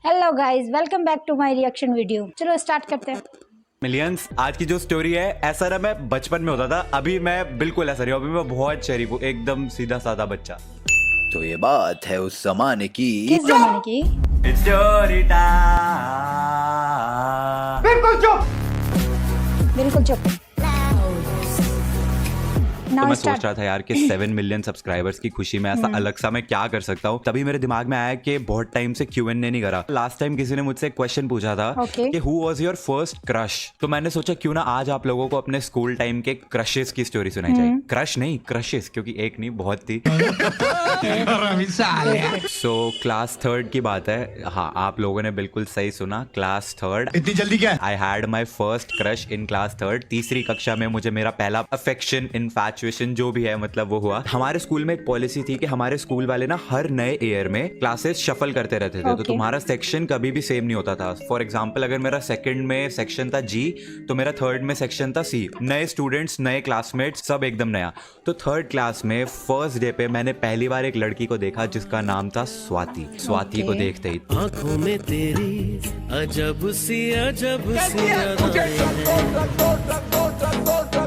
Hello guys, welcome back to my reaction video. चलो start करते हैं। मिलियंस, आज की जो स्टोरी है, ऐसा ना मैं बचपन में होता था, अभी मैं बिल्कुल ऐसा नहीं हूं। अभी मैं बहुत शरीफ हूँ, एकदम सीधा साधा बच्चा। तो ये बात है उस जमाने की। किस जमाने की? Story time. बिल्कुल चुप। तो नाउ मैं स्टार्ट। सोच रहा था यार कि 7 मिलियन सब्सक्राइबर्स की खुशी में ऐसा अलग सा मैं क्या कर सकता हूँ। तभी मेरे दिमाग में आया कि बहुत टाइम से Q&A नहीं करा। लास्ट टाइम किसी ने मुझसे एक क्वेश्चन पूछा था कि who was your first crush. तो मैंने सोचा क्यों ना आज आप लोगों को अपने स्कूल टाइम के क्रशेस की स्टोरी सुनाई जाए। क्रश नहीं, क्रशेस, क्योंकि एक नहीं बहुत थी। सो क्लास 3 की बात है। हाँ, आप लोगों ने बिल्कुल सही सुना, क्लास 3। इतनी जल्दी क्या? I had my first crush in class 3। तीसरी कक्षा में मुझे मेरा पहला अफेक्शन, इनफैचुएशन जो भी है मतलब वो हुआ। हमारे स्कूल में एक पॉलिसी थी कि हमारे स्कूल वाले ना हर नए ईयर में क्लासेस शफल करते रहते थे। तो तुम्हारा सेक्शन कभी भी सेम नहीं होता था। फॉर एग्जाम्पल, अगर मेरा सेकंड में सेक्शन था G तो मेरा थर्ड में सेक्शन था C। नए स्टूडेंट्स, नए क्लासमेट्स, सब एकदम नया। तो थर्ड क्लास में फर्स्ट डे पे मैंने पहली बार एक लड़की को देखा जिसका नाम था स्वाति। स्वाति को देखते ही आंखों में तेरी अजब सी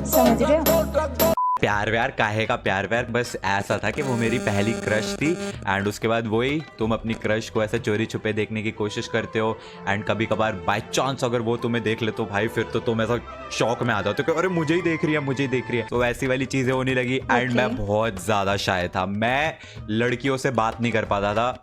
समझ रहे हो? प्यार व्यार काहे का प्यार व्यार, बस ऐसा था कि वो मेरी पहली क्रश थी। एंड उसके बाद वही, तुम अपनी क्रश को ऐसे चोरी छुपे देखने की कोशिश करते हो। एंड कभी कभार बाय चांस अगर वो तुम्हें देख ले तो भाई फिर तो तुम ऐसा शौक में आ जाते हो कि अरे मुझे ही देख रही है, मुझे ही देख रही है। तो ऐसी वाली चीजें होने लगी। एंड मैं बहुत ज्यादा शाय था। मैं लड़कियों से बात नहीं कर पाता था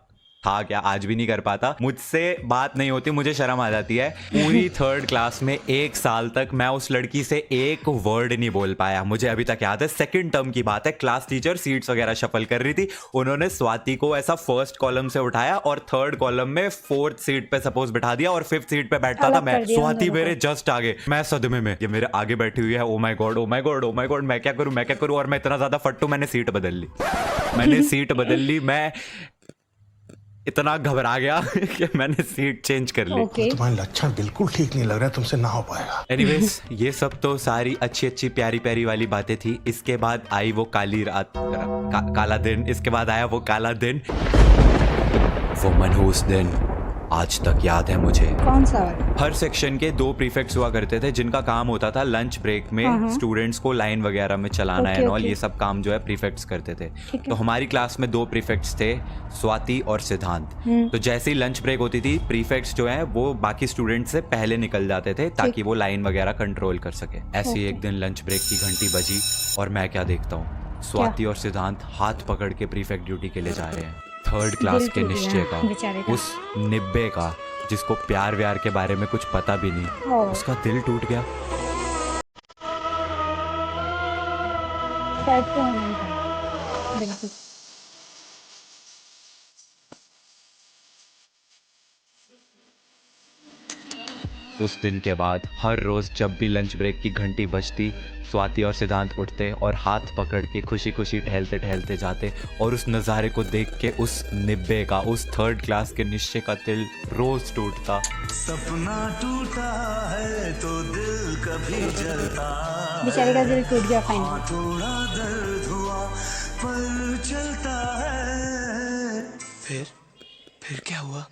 क्या, आज भी नहीं कर पाता। मुझसे बात नहीं होती, मुझे शर्म आ जाती है। पूरी थर्ड क्लास में 1 साल तक मैं उस लड़की से एक वर्ड नहीं बोल पाया। मुझे अभी तक याद है, सेकंड टर्म की बात है। क्लास टीचर सीट्स वगैरह शफल कर रही थी। उन्होंने स्वाति को ऐसा फर्स्ट कॉलम से उठाया और थर्ड कॉलम में 4th सीट पे सपोज बैठा दिया और 5th सीट पे बैठता था मैं। स्वाति मेरे जस्ट आगे, मैं सदमे में, ये मेरे आगे बैठी हुई है। Oh my God, oh my God, oh my God, मैं क्या करूं, मैं क्या करूं। और मैं इतना ज्यादा फट्टू, मैंने सीट बदल ली। मैं इतना घबरा गया कि मैंने सीट चेंज कर ली। तुम्हारे लक्षण बिल्कुल ठीक नहीं लग रहा है, तुमसे ना हो पाएगा। एनीवेज, ये सब तो सारी अच्छी अच्छी प्यारी प्यारी वाली बातें थी। इसके बाद आई वो काली रात, काला दिन। इसके बाद आया वो काला दिन, वो मनहूस दिन, आज तक याद है मुझे। कौन सा वाला? हर सेक्शन के 2 प्रीफेक्ट्स हुआ करते थे जिनका काम होता था लंच ब्रेक में स्टूडेंट्स को लाइन वगैरह में चलाना है और ये सब काम जो है प्रीफेक्ट्स करते थे। तो हमारी क्लास में 2 प्रीफेक्ट्स थे, स्वाति और सिद्धांत। तो जैसे ही लंच ब्रेक होती थी, प्रीफेक्ट्स जो है वो बाकी स्टूडेंट्स से पहले निकल जाते थे ताकि वो लाइन वगैरह कंट्रोल कर सके। ऐसे ही एक दिन लंच ब्रेक की घंटी बजी और मैं क्या देखता हूँ, स्वाति और सिद्धांत हाथ पकड़ के प्रीफेक्ट ड्यूटी के लिए जा रहे हैं। थर्ड क्लास के निश्चय का, उस निब्बे का जिसको प्यार व्यार के बारे में कुछ पता भी नहीं, उसका दिल टूट गया। बिल्कुल। उस दिन के बाद हर रोज जब भी लंच ब्रेक की घंटी बजती, स्वाति और सिद्धांत उठते और हाथ पकड़ के खुशी खुशी टहलते टहलते जाते। और उस नज़ारे को देख के उस निब्बे का, उस थर्ड क्लास के निश्चय का दिल रोज टूटता। सपना टूटा है तो दिल कभी जलता, बेचारे का दिल टूट गया फाइनली। थोड़ा दर्द हुआ पर चलता है। फिर क्या हुआ?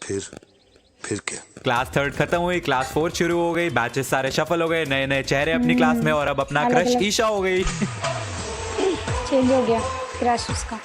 फिर क्या? क्लास 3 खत्म हुई, क्लास 4 शुरू हो गई, बैचेस सारे शफल हो गए, नए नए चेहरे अपनी क्लास में। और अब अपना क्रश ईशा हो गई। चेंज हो गया क्रश उसका।